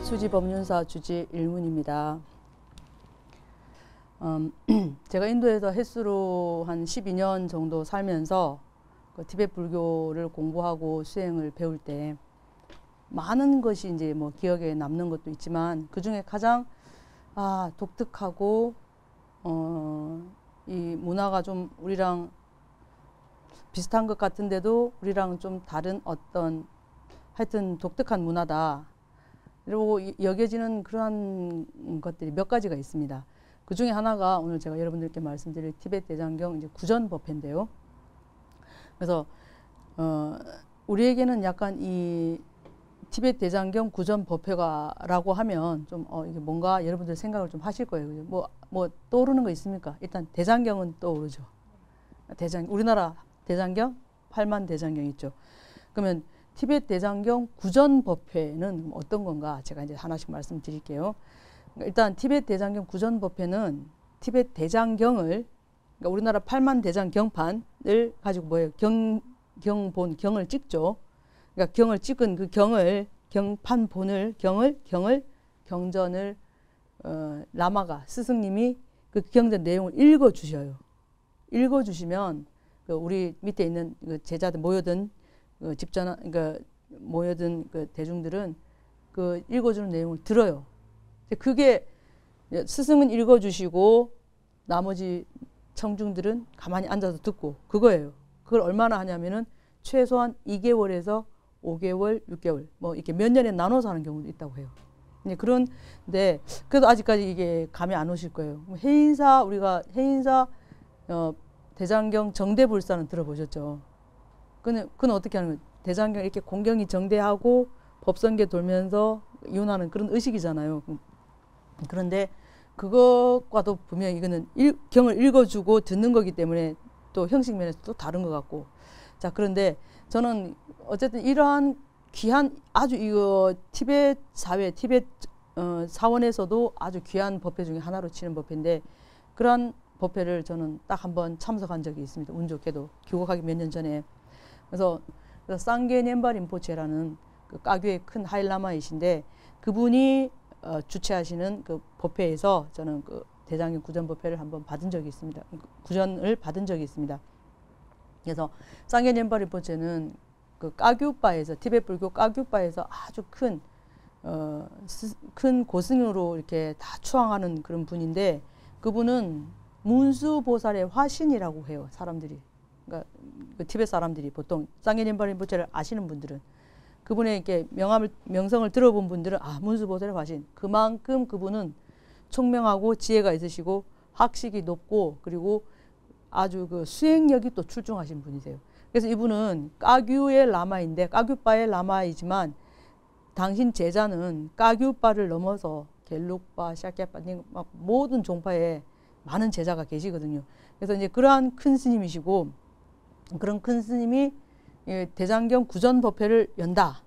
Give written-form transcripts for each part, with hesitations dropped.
수지법륜사 주지 일문입니다. 제가 인도에서 햇수로 한 12년 정도 살면서 그 티베트 불교를 공부하고 수행을 배울 때 많은 것이 이제 뭐 기억에 남는 것도 있지만 그 중에 가장 독특하고 이 문화가 좀 우리랑 비슷한 것 같은데도 우리랑 좀 다른 어떤 하여튼 독특한 문화다. 그리고 여겨지는 그러한 것들이 몇 가지가 있습니다. 그 중에 하나가 오늘 제가 여러분들께 말씀드릴 티베트 대장경 이제 구전법회인데요. 그래서 우리에게는 약간 이 티베트 대장경 구전법회가라고 하면 좀 이게 뭔가 여러분들 생각을 좀 하실 거예요. 뭐 떠오르는 거 있습니까? 일단 대장경은 떠오르죠. 우리나라 대장경 8만 대장경 있죠. 그러면 티베트 대장경 구전법회는 어떤 건가 제가 이제 하나씩 말씀드릴게요. 일단 티베트 대장경 구전법회는 티베트 대장경을 그러니까 우리나라 8만 대장 경판을 가지고 뭐예요? 경을 찍죠. 그러니까 경을 찍은 그 경판본을 경전을 라마가 스승님이 그 경전 내용을 읽어주셔요. 읽어주시면 그 우리 밑에 있는 그 제자들 모여든 그러니까 모여든 그 대중들은 그 읽어주는 내용을 들어요. 그게 스승은 읽어주시고 나머지 청중들은 가만히 앉아서 듣고 그거예요. 그걸 얼마나 하냐면은 최소한 2개월에서 5개월, 6개월 뭐 이렇게 몇 년에 나눠서 하는 경우도 있다고 해요. 그런데 그래도 아직까지 이게 감이 안 오실 거예요. 우리가 해인사 대장경 정대불사는 들어보셨죠? 그건 어떻게 하는 거예요? 대장경 이렇게 공경이 정대하고 법성계 돌면서 이혼하는 그런 의식이잖아요. 그런데 그것과도 분명히 이거는 경을 읽어주고 듣는 거기 때문에 또 형식 면에서 또 다른 것 같고. 자, 그런데 저는 어쨌든 이러한 귀한 아주 이거 티베트 사회, 티베트 사원에서도 아주 귀한 법회 중에 하나로 치는 법회인데 그러한 법회를 저는 딱 한번 참석한 적이 있습니다. 운 좋게도 귀국하기 몇 년 전에. 그래서 쌍게 넴바 림포체라는 그 까규의 큰 하일라마이신데 그분이 주최하시는 그 법회에서 저는 그 대장경 구전 법회를 한번 받은 적이 있습니다. 구전을 받은 적이 있습니다. 그래서 쌍게 넴바 림포체는 그 까규파에서 티베트 불교 까규파에서 아주 큰 고승으로 이렇게 다 추앙하는 그런 분인데 그분은 문수보살의 화신이라고 해요. 사람들이. 그러니까 그 티베트 사람들이 보통 쌍게 넴바 림포체를 아시는 분들은 그분의 이렇게 명성을 들어본 분들은 문수보살의 화신. 그만큼 그분은 총명하고 지혜가 있으시고 학식이 높고 그리고 아주 그 수행력이 또 출중하신 분이세요. 그래서 이분은 까규의 라마인데 까규파의 라마이지만 당신 제자는 까규파를 넘어서 겔룩파, 샤케파 막 모든 종파에 많은 제자가 계시거든요. 그래서 이제 그러한 큰 스님이시고 그런 큰 스님이 대장경 구전 법회를 연다.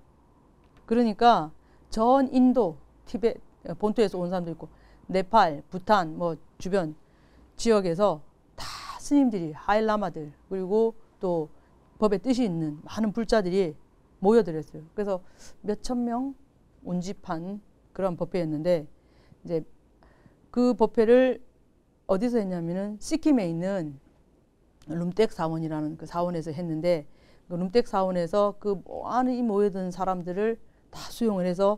그러니까 전 인도, 티베트 본토에서 온 사람도 있고 네팔, 부탄 뭐 주변 지역에서 다 스님들이 하일라마들 그리고 또 법의 뜻이 있는 많은 불자들이 모여들었어요. 그래서 몇천 명 운집한 그런 법회였는데 이제 그 법회를 어디서 했냐면은 시킴에 있는 룸텍 사원이라는 그 사원에서 했는데 그 룸텍 사원에서 그 많이 모여든 사람들을 다 수용을 해서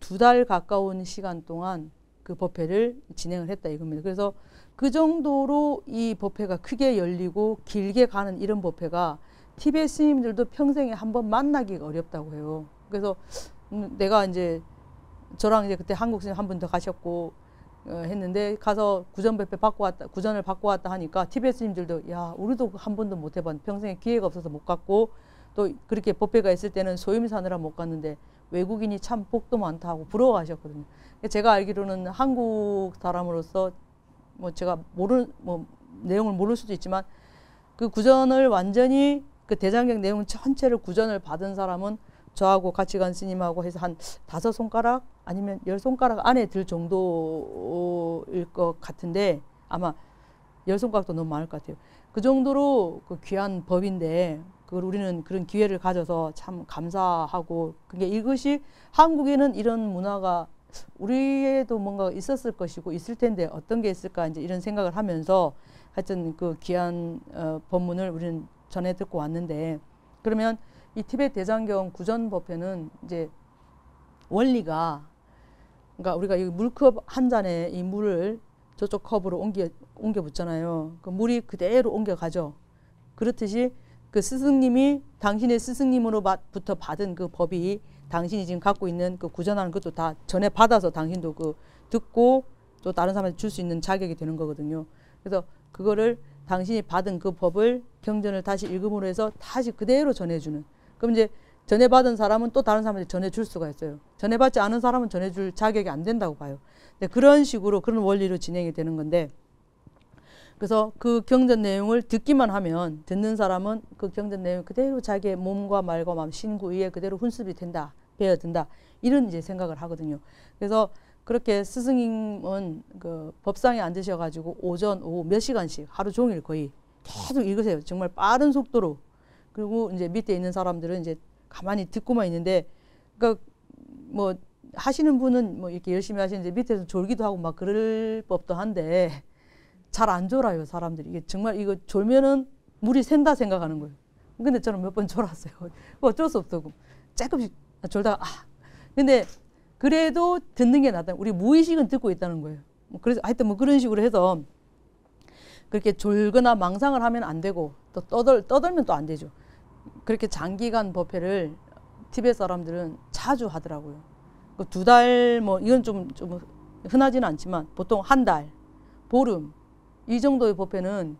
2달 가까운 시간 동안 그 법회를 진행을 했다 이겁니다. 그래서 그 정도로 이 법회가 크게 열리고 길게 가는 이런 법회가 티베트 스님들도 평생에 한번 만나기가 어렵다고 해요. 그래서 내가 이제 저랑 이제 그때 한국 스님 한 분 더 가셨고 했는데 가서 구전을 받고 왔다 하니까 티베트 스님들도 야 우리도 한 번도 못 해봤는데 평생에 기회가 없어서 못 갔고 또 그렇게 법회가 있을 때는 소임이 사느라 못 갔는데 외국인이 참 복도 많다 하고 부러워하셨거든요. 제가 알기로는 한국 사람으로서 뭐 제가 내용을 모를 수도 있지만 그 구전을 완전히 그 대장경 내용 전체를 구전을 받은 사람은 저하고 같이 간 스님하고 해서 한 5손가락 아니면 10손가락 안에 들 정도일 것 같은데 아마 10손가락도 너무 많을 것 같아요. 그 정도로 그 귀한 법인데 그걸 우리는 그런 기회를 가져서 참 감사하고 그게 이것이 한국에는 이런 문화가 우리에도 뭔가 있었을 것이고 있을 텐데 어떤 게 있을까 이제 이런 생각을 하면서 하여튼 그 귀한 법문을 우리는 전해 듣고 왔는데, 그러면 이 티베트 대장경 구전법회는 이제 원리가, 그러니까 우리가 이 물컵 한 잔에 이 물을 저쪽 컵으로 옮겨 붓잖아요. 그 물이 그대로 옮겨가죠. 그렇듯이 그 스승님이 당신의 스승님으로부터 받은 그 법이 당신이 지금 갖고 있는 그 구전하는 것도 다 전에 받아서 당신도 그 듣고 또 다른 사람한테 줄 수 있는 자격이 되는 거거든요. 그래서 그거를 당신이 받은 그 법을 경전을 다시 읽음으로 해서 다시 그대로 전해주는. 그럼 이제 전해받은 사람은 또 다른 사람한테 전해줄 수가 있어요. 전해받지 않은 사람은 전해줄 자격이 안 된다고 봐요. 그런 식으로 그런 원리로 진행이 되는 건데, 그래서 그 경전 내용을 듣기만 하면 듣는 사람은 그 경전 내용 그대로 자기의 몸과 말과 마음, 신구 위에 그대로 훈습이 된다, 배어든다, 이런 이제 생각을 하거든요. 그래서 그렇게 스승님은 그 법상에 앉으셔가지고 오전, 오후 몇 시간씩 하루 종일 거의 계속 읽으세요. 정말 빠른 속도로. 그리고 이제 밑에 있는 사람들은 이제 가만히 듣고만 있는데, 그러니까 뭐 하시는 분은 뭐 이렇게 열심히 하시는데 밑에서 졸기도 하고 막 그럴 법도 한데 잘 안 졸아요, 사람들이. 이게 정말 이거 졸면은 물이 샌다 생각하는 거예요. 근데 저는 몇 번 졸았어요. 어쩔 수 없다고. 조금씩 졸다가 근데 그래도 듣는 게 낫다. 우리 무의식은 듣고 있다는 거예요. 그래서 하여튼 뭐 그런 식으로 해서 그렇게 졸거나 망상을 하면 안 되고 또 떠들면 또 안 되죠. 그렇게 장기간 법회를 티베트 사람들은 자주 하더라고요. 그 2달 뭐 이건 좀 흔하지는 않지만 보통 한 달, 보름 이 정도의 법회는,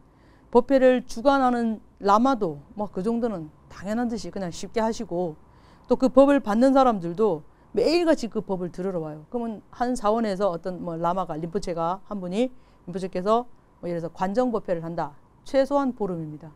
법회를 주관하는 라마도 뭐 그 정도는 당연한 듯이 그냥 쉽게 하시고, 또 그 법을 받는 사람들도 매일같이 그 법을 들으러 와요. 그러면 한 사원에서 어떤 뭐 라마가, 림포체가 한 분이, 림포체께서 뭐 예를 들어서 관정 법회를 한다. 최소한 보름입니다.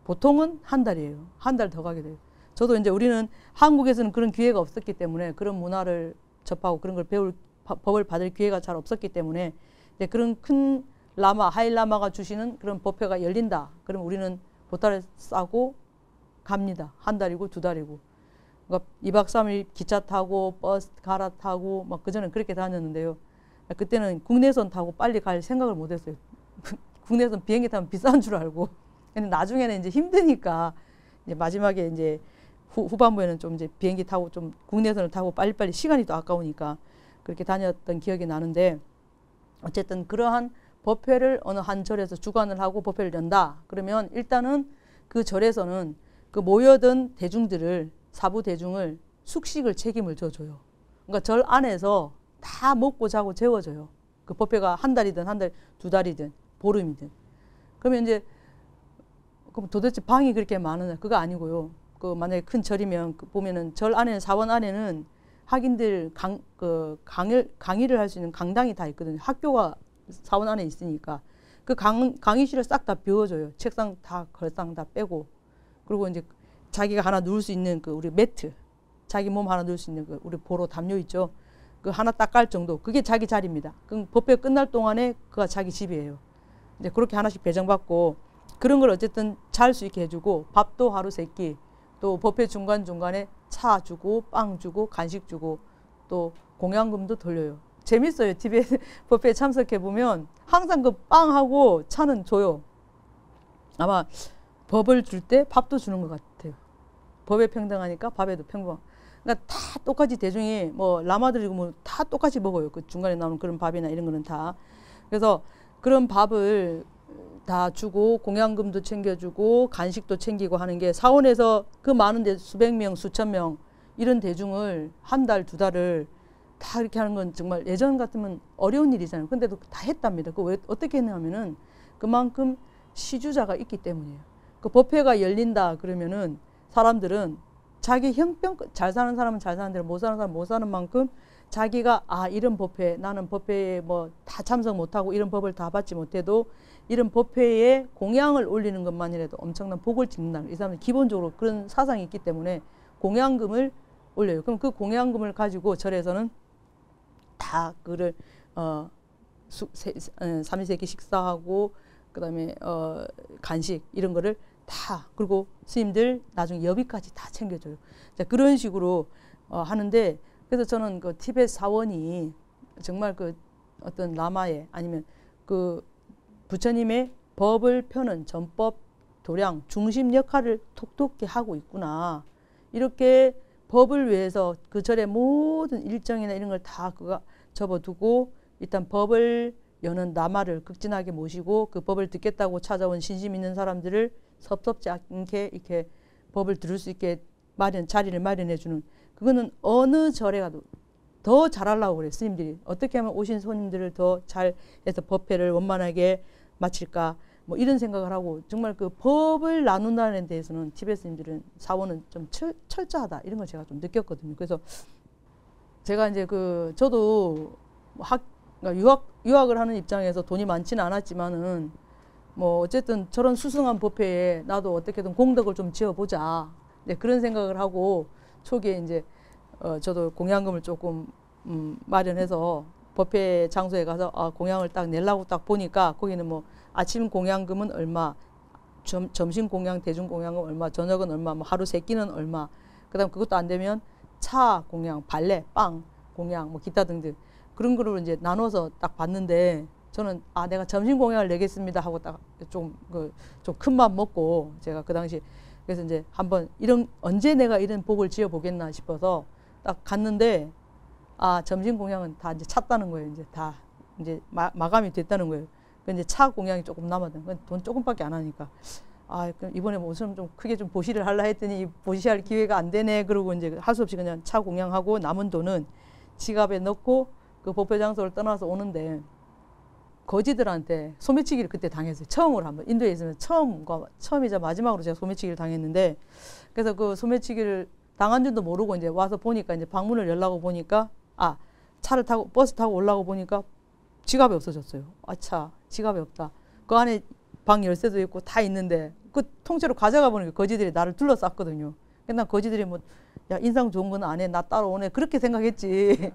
보통은 한 달이에요. 한 달 더 가게 돼요. 저도 이제 우리는 한국에서는 그런 기회가 없었기 때문에, 그런 문화를 접하고 그런 걸 배울 법을 받을 기회가 잘 없었기 때문에, 이제 그런 큰 라마, 하일라마가 주시는 그런 법회가 열린다. 그럼 우리는 보따리 싸고 갑니다. 한 달이고 2달이고. 그러니까 2박 3일 기차 타고 버스 갈아타고 막 그전엔 그렇게 다녔는데요. 그때는 국내선 타고 빨리 갈 생각을 못 했어요. 국내선 비행기 타면 비싼 줄 알고. 근데 나중에는 이제 힘드니까 이제 마지막에 이제 후반부에는 좀 이제 비행기 타고 좀 국내선을 타고 빨리빨리, 시간이 또 아까우니까 그렇게 다녔던 기억이 나는데, 어쨌든 그러한 법회를 어느 한 절에서 주관을 하고 법회를 연다. 그러면 일단은 그 절에서는 그 모여든 대중들을, 사부 대중을 숙식을 책임을 져줘요. 그러니까 절 안에서 다 먹고 자고 재워줘요. 그 법회가 한 달이든 한 달, 2달이든 보름이든. 그러면 이제 그럼 도대체 방이 그렇게 많으냐? 그거 아니고요. 그 만약에 큰 절이면 보면은 절 안에는, 사원 안에는 학인들 강의를 할 수 있는 강당이 다 있거든요. 학교가 사원 안에 있으니까 그 강의실을 싹 다 비워줘요. 책상 다, 걸상 다 빼고. 그리고 이제 자기가 하나 누울 수 있는 그 우리 매트, 자기 몸 하나 누울 수 있는 그 우리 보로 담요 있죠. 그 하나 딱 깔 정도. 그게 자기 자리입니다. 그럼 법회 끝날 동안에 그가 자기 집이에요. 이제 그렇게 하나씩 배정받고, 그런 걸 어쨌든 잘 수 있게 해주고, 밥도 하루 3끼, 또 법회 중간중간에 차 주고 빵 주고 간식 주고 또 공양금도 돌려요. 재밌어요. 티베트 법회에 참석해 보면 항상 그 빵하고 차는 줘요. 아마 법을 줄 때 밥도 주는 것 같아요. 법에 평등하니까 밥에도 평등. 그러니까 다 똑같이 대중이 뭐 라마들이고 뭐 다 똑같이 먹어요. 그 중간에 나오는 그런 밥이나 이런 거는 다. 그래서 그런 밥을 다 주고 공양금도 챙겨주고 간식도 챙기고 하는 게, 사원에서 그 많은데 수백 명, 수천 명 이런 대중을 한 달, 2달을 다 이렇게 하는 건 정말 예전 같으면 어려운 일이잖아요. 근데도 다 했답니다. 그 왜 어떻게 했냐면은 그만큼 시주자가 있기 때문이에요. 그 법회가 열린다 그러면은 사람들은 자기 형편껏, 잘 사는 사람은 잘 사는 대로, 못 사는 사람은 못 사는 만큼 자기가 이런 법회, 나는 법회에 뭐 다 참석 못하고 이런 법을 다 받지 못해도 이런 법회에 공양을 올리는 것만이라도 엄청난 복을 짓는다. 이 사람은 기본적으로 그런 사상이 있기 때문에 공양금을 올려요. 그럼 그 공양금을 가지고 절에서는 다 그를 삼시세끼 식사하고 그다음에 간식 이런 거를 다, 그리고 스님들 나중에 여비까지 다 챙겨줘요. 자, 그런 식으로 하는데 그래서 저는 그 티벳 사원이 정말 그 어떤 라마의 아니면 그 부처님의 법을 펴는 전법 도량 중심 역할을 톡톡히 하고 있구나. 이렇게 법을 위해서 그 절의 모든 일정이나 이런 걸 다 그가 접어두고 일단 법을 여는 라마를 극진하게 모시고 그 법을 듣겠다고 찾아온 신심 있는 사람들을 섭섭지 않게 이렇게 법을 들을 수 있게 자리를 마련해 주는, 그거는 어느 절에 가도 더 잘하려고 그래요. 스님들이 어떻게 하면 오신 손님들을 더 잘해서 법회를 원만하게 마칠까, 뭐 이런 생각을 하고, 정말 그 법을 나눈다는 데에서는 티베트 스님들은 사원은 좀 철저하다, 이런 걸 제가 좀 느꼈거든요. 그래서 제가 이제 저도 그러니까 유학을 하는 입장에서 돈이 많지는 않았지만은 뭐 어쨌든 저런 수승한 법회에 나도 어떻게든 공덕을 좀 지어보자, 네, 그런 생각을 하고 초기에 이제 저도 공양금을 조금 마련해서 법회 장소에 가서 공양을 딱 내려고 딱 보니까 거기는 뭐 아침 공양금은 얼마, 점심 공양, 대중 공양은 얼마, 저녁은 얼마, 뭐 하루 세 끼는 얼마, 그다음 그것도 안 되면 차 공양, 발레, 빵 공양, 뭐 기타 등등 그런 거를 이제 나눠서 딱 봤는데, 저는 내가 점심 공양을 내겠습니다 하고 딱 좀 큰 맘 먹고 제가 그 당시 그래서 이제 한번 언제 내가 이런 복을 지어 보겠나 싶어서 딱 갔는데 점심 공양은 다 이제 찼다는 거예요. 이제 다 이제 마감이 됐다는 거예요. 근데 차 공양이 조금 남았던, 돈 조금밖에 안 하니까 그럼 이번에 뭐 좀 크게 좀 보시를 하려 했더니 보시할 기회가 안 되네. 그러고 이제 할 수 없이 그냥 차 공양하고 남은 돈은 지갑에 넣고 그 법회 장소를 떠나서 오는데 거지들한테 소매치기를 그때 당했어요. 처음으로 한번 인도에 있으면 처음이자 마지막으로 제가 소매치기를 당했는데, 그래서 그 소매치기를 당한 줄도 모르고 이제 와서 보니까 이제 방문을 열라고 보니까 차를 타고 버스 타고 올라고 보니까 지갑이 없어졌어요. 아차, 지갑이 없다. 그 안에 방 열쇠도 있고 다 있는데 그 통째로 가져가 보니까 거지들이 나를 둘러쌌거든요. 난 거지들이 뭐 야, 인상 좋은 건 안 해, 나 따라오네, 그렇게 생각했지.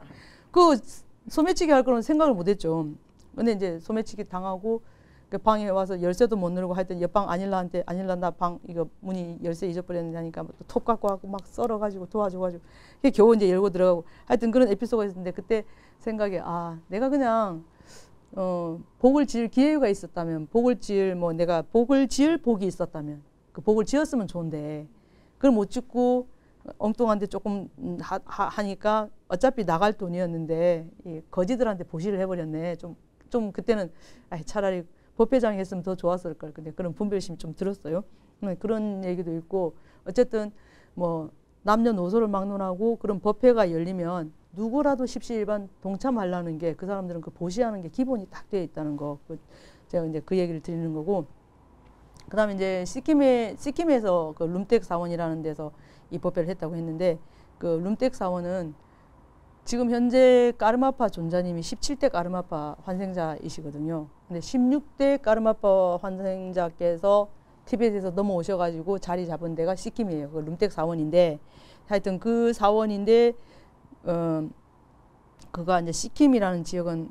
그 소매치기 할 거는 생각을 못했죠. 근데 이제 소매치기 당하고 그 방에 와서 열쇠도 못 누르고 하여튼 옆방 아닐라한테 나 방 이거 문이 열쇠 잊어버렸는데 하니까 또 톱 갖고 와고 막 썰어가지고 도와줘가지고 겨우 이제 열고 들어가고 하여튼 그런 에피소드가 있었는데, 그때 생각에 내가 그냥 복을 지을 기회가 있었다면, 내가 복을 지을 복이 있었다면 그 복을 지었으면 좋은데 그걸 못 짓고 엉뚱한데 조금 하니까 어차피 나갈 돈이었는데 거지들한테 보시를 해버렸네. 좀 그때는 차라리 법회장이 했으면 더 좋았을 걸. 근데 그런 분별심이 좀 들었어요. 그런 얘기도 있고, 어쨌든 뭐 남녀노소를 막론하고 그런 법회가 열리면 누구라도 십시일반 동참하려는 게, 그 사람들은 그 보시하는 게 기본이 딱 되어 있다는 거. 제가 이제 그 얘기를 드리는 거고, 그다음에 이제 시킴에서 그 룸텍 사원이라는 데서 이 법회를 했다고 했는데, 그 룸텍 사원은 지금 현재 까르마파 존자님이 17대 까르마파 환생자이시거든요. 근데 16대 까르마파 환생자께서 티베트에서 넘어오셔가지고 자리 잡은 데가 시킴이에요. 그 룸텍 사원인데, 하여튼 그 사원인데 그가 이제 시킴이라는 지역은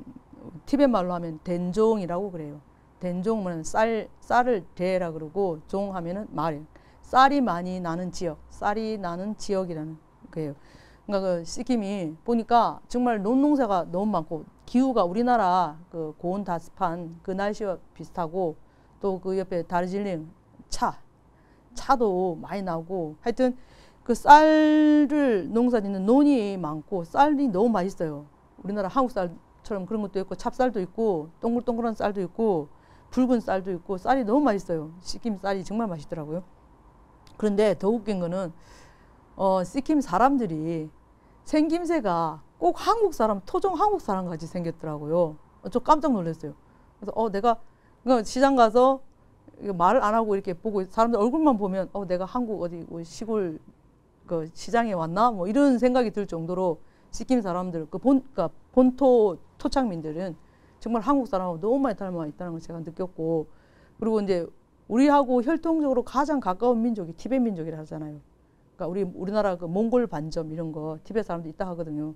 티베트 말로 하면 덴종이라고 그래요. 덴종은 쌀을 대라 그러고, 종 하면은 말이에요. 쌀이 많이 나는 지역, 쌀이 나는 지역이라는 거예요. 그러니까 그 시킴이 보니까 정말 논농사가 너무 많고, 기후가 우리나라 그 고온 다습한 그 날씨와 비슷하고, 또 그 옆에 다르질링 차도 많이 나고, 하여튼 그 쌀을 농사짓는 논이 많고 쌀이 너무 맛있어요. 우리나라 한국 쌀처럼 그런 것도 있고, 찹쌀도 있고, 동글동글한 쌀도 있고, 붉은 쌀도 있고, 쌀이 너무 맛있어요. 시킴 쌀이 정말 맛있더라고요. 그런데 더 웃긴 거는 시킴 사람들이 생김새가 꼭 한국 사람, 토종 한국 사람 같이 생겼더라고요. 저 깜짝 놀랐어요. 그래서 내가 시장 가서 말을 안 하고 이렇게 보고 사람들 얼굴만 보면 내가 한국 어디 시골 그 시장에 왔나 뭐 이런 생각이 들 정도로 시킴 사람들 그러니까 본토 토착민들은 정말 한국 사람하고 너무 많이 닮아 있다는 걸 제가 느꼈고, 그리고 이제 우리하고 혈통적으로 가장 가까운 민족이 티베트 민족이라 하잖아요. 그러니까 우리나라 그 몽골 반점 이런 거 티베트 사람도 있다 하거든요.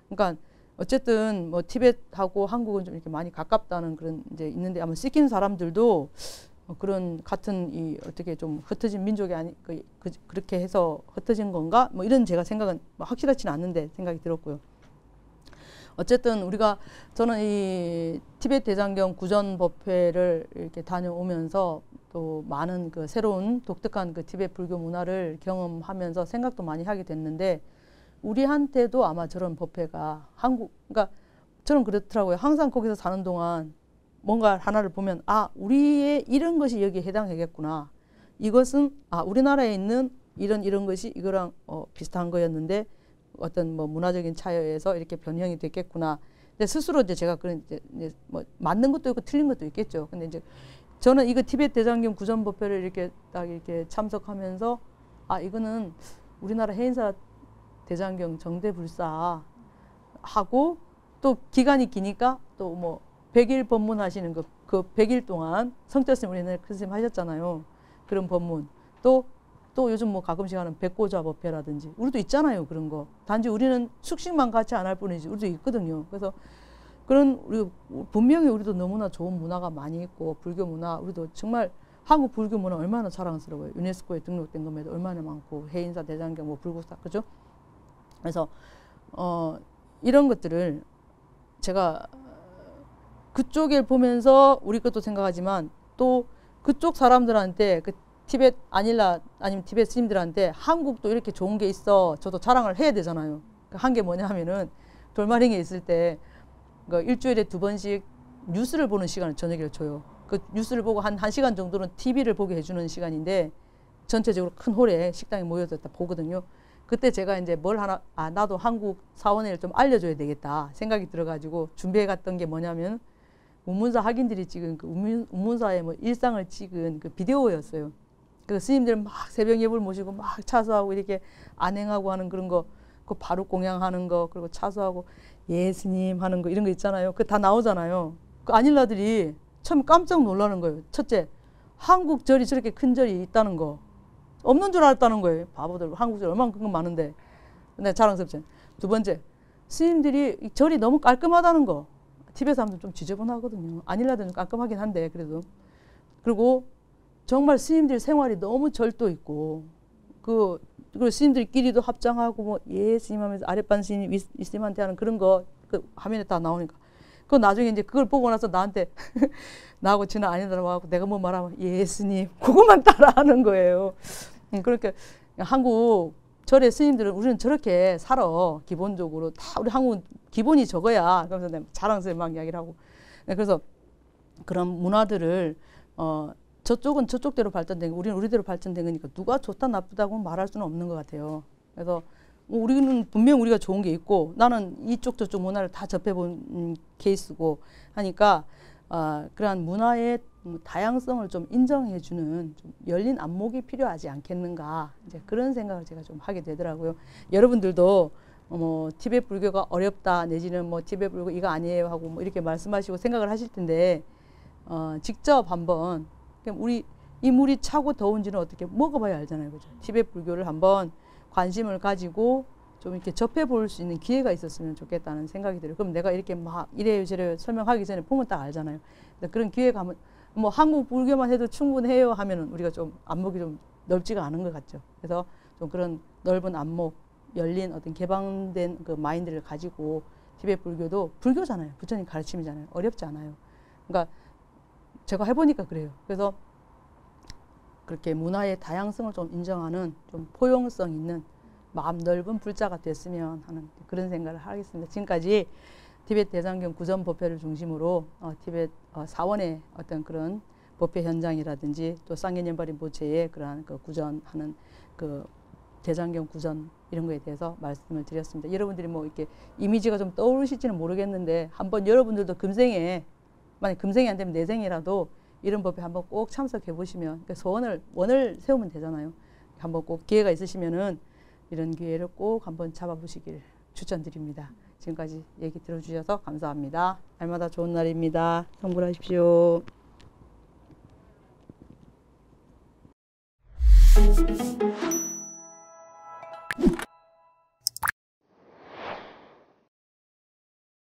그러니까 어쨌든 뭐 티베트하고 한국은 좀 이렇게 많이 가깝다는 그런 이제 있는데, 아마 시킴 사람들도 그런 같은 이 어떻게 좀 흩어진 민족이 아니 그렇게 해서 흩어진 건가? 뭐 이런 제가 생각은 뭐 확실하지는 않는데 생각이 들었고요. 어쨌든 저는 이 티베트 대장경 구전 법회를 이렇게 다녀오면서 또 많은 그 새로운 독특한 그 티베트 불교 문화를 경험하면서 생각도 많이 하게 됐는데 우리한테도 아마 저런 법회가 그러니까 저는 그렇더라고요. 항상 거기서 사는 동안 뭔가 하나를 보면 우리의 이런 것이 여기에 해당하겠구나. 이것은 우리나라에 있는 이런 것이 이거랑 비슷한 거였는데 어떤 뭐 문화적인 차이에서 이렇게 변형이 됐겠구나. 근데 스스로 이제 제가 그런 이제 뭐 맞는 것도 있고 틀린 것도 있겠죠. 근데 이제 저는 이거 티베트 대장경 구전 법회를 이렇게 딱 이렇게 참석하면서 이거는 우리나라 해인사 대장경 정대불사 하고 또 기간이 기니까 또 뭐 100일 법문하시는 그 100일 동안 성철스님 우리 옛날에 큰 스님 하셨잖아요. 그런 법문 또 요즘 뭐 가끔씩 하는 백고자 법회라든지 우리도 있잖아요. 그런 거. 단지 우리는 숙식만 같이 안 할 뿐이지 우리도 있거든요. 그래서 분명히 우리도 너무나 좋은 문화가 많이 있고 불교 문화 우리도 정말 한국 불교 문화 얼마나 자랑스러워요. 유네스코에 등록된 것에도 얼마나 많고 해인사 대장경 뭐 불국사 그죠? 그래서 이런 것들을 제가 그쪽을 보면서 우리 것도 생각하지만 또 그쪽 사람들한테 그 티베트 아니면 티베트 스님들한테 한국도 이렇게 좋은 게 있어. 저도 자랑을 해야 되잖아요. 한 게 뭐냐 하면은 돌마ring에 있을 때 일주일에 2번씩 뉴스를 보는 시간을 저녁에 줘요. 그 뉴스를 보고 한 1시간 정도는 TV를 보게 해주는 시간인데 전체적으로 큰 홀에 식당에 모여서 보거든요. 그때 제가 이제 나도 한국 사원회를 좀 알려줘야 되겠다 생각이 들어가지고 준비해 갔던 게 뭐냐면 운문사 학인들이 찍은 그 운문사의 뭐 일상을 찍은 그 비디오였어요. 그 스님들 막 새벽 예불 모시고 막 차수하고 이렇게 안행하고 하는 그런 거, 그 바로 공양하는 거, 그리고 차수하고 예스님 하는 거 이런 거 있잖아요. 그 다 나오잖아요. 그 아닐라들이 처음 깜짝 놀라는 거예요. 첫째, 한국 절이 저렇게 큰 절이 있다는 거. 없는 줄 알았다는 거예요. 바보들. 한국 절 얼마나 큰 건 많은데. 근데 자랑스럽지. 두 번째, 스님들이 절이 너무 깔끔하다는 거. 티베트 사람들 좀 지저분하거든요. 아닐라들은 깔끔하긴 한데 그래도. 그리고 정말 스님들 생활이 너무 절도 있고 그리고 스님들끼리도 합장하고 뭐 스님 하면서 아랫반 스님 위 스님한테 하는 그런 거 그 화면에 다 나오니까 그 나중에 이제 그걸 보고 나서 나한테 나하고 지나 아니더라고 하고 내가 뭐 말하면 스님 그것만 따라하는 거예요. 그렇게 한국 절의 스님들은 우리는 저렇게 살아 기본적으로 다 우리 한국은 기본이 저거야. 그러면서 내가 자랑스레 막 이야기를 하고 그래서 그런 문화들을 저쪽은 저쪽대로 발전된 거, 우리는 우리대로 발전된 거니까 누가 좋다 나쁘다고 말할 수는 없는 것 같아요. 그래서 우리는 분명 우리가 좋은 게 있고 나는 이쪽 저쪽 문화를 다 접해본 케이스고 하니까 그러한 문화의 다양성을 좀 인정해주는 좀 열린 안목이 필요하지 않겠는가 이제 그런 생각을 제가 좀 하게 되더라고요. 여러분들도 뭐 티베트 불교가 어렵다 내지는 뭐 티베트 불교 이거 아니에요 하고 뭐 이렇게 말씀하시고 생각을 하실 텐데 직접 한번 이 물이 차고 더운지는 어떻게 먹어봐야 알잖아요. 그죠? 티베트 불교를 한번 관심을 가지고 좀 이렇게 접해볼 수 있는 기회가 있었으면 좋겠다는 생각이 들어요. 그럼 내가 이렇게 막 이래요 저래요 설명하기 전에 보면 딱 알잖아요. 그런 기회가 뭐 한국 불교만 해도 충분해요 하면은 우리가 좀 안목이 좀 넓지가 않은 것 같죠. 그래서 좀 그런 넓은 안목, 열린 어떤 개방된 그 마인드를 가지고 티베트 불교도 불교잖아요. 부처님 가르침이잖아요. 어렵지 않아요. 그러니까 제가 해보니까 그래요. 그래서 그렇게 문화의 다양성을 좀 인정하는 좀 포용성 있는 마음 넓은 불자가 됐으면 하는 그런 생각을 하겠습니다. 지금까지 티베트 대장경 구전 법회를 중심으로 티베트 사원의 어떤 그런 법회 현장이라든지 또 쌍계년발인 보체의 그러한 그 구전하는 그 대장경 구전 이런 거에 대해서 말씀을 드렸습니다. 여러분들이 뭐 이렇게 이미지가 좀 떠오르실지는 모르겠는데 한번 여러분들도 금생에 만약 금생이 안 되면 내생이라도 이런 법회 한번 꼭 참석해 보시면 그러니까 원을 세우면 되잖아요. 한번 꼭 기회가 있으시면은 이런 기회를 꼭 한번 잡아보시길 추천드립니다. 지금까지 얘기 들어주셔서 감사합니다. 날마다 좋은 날입니다. 성불하십시오.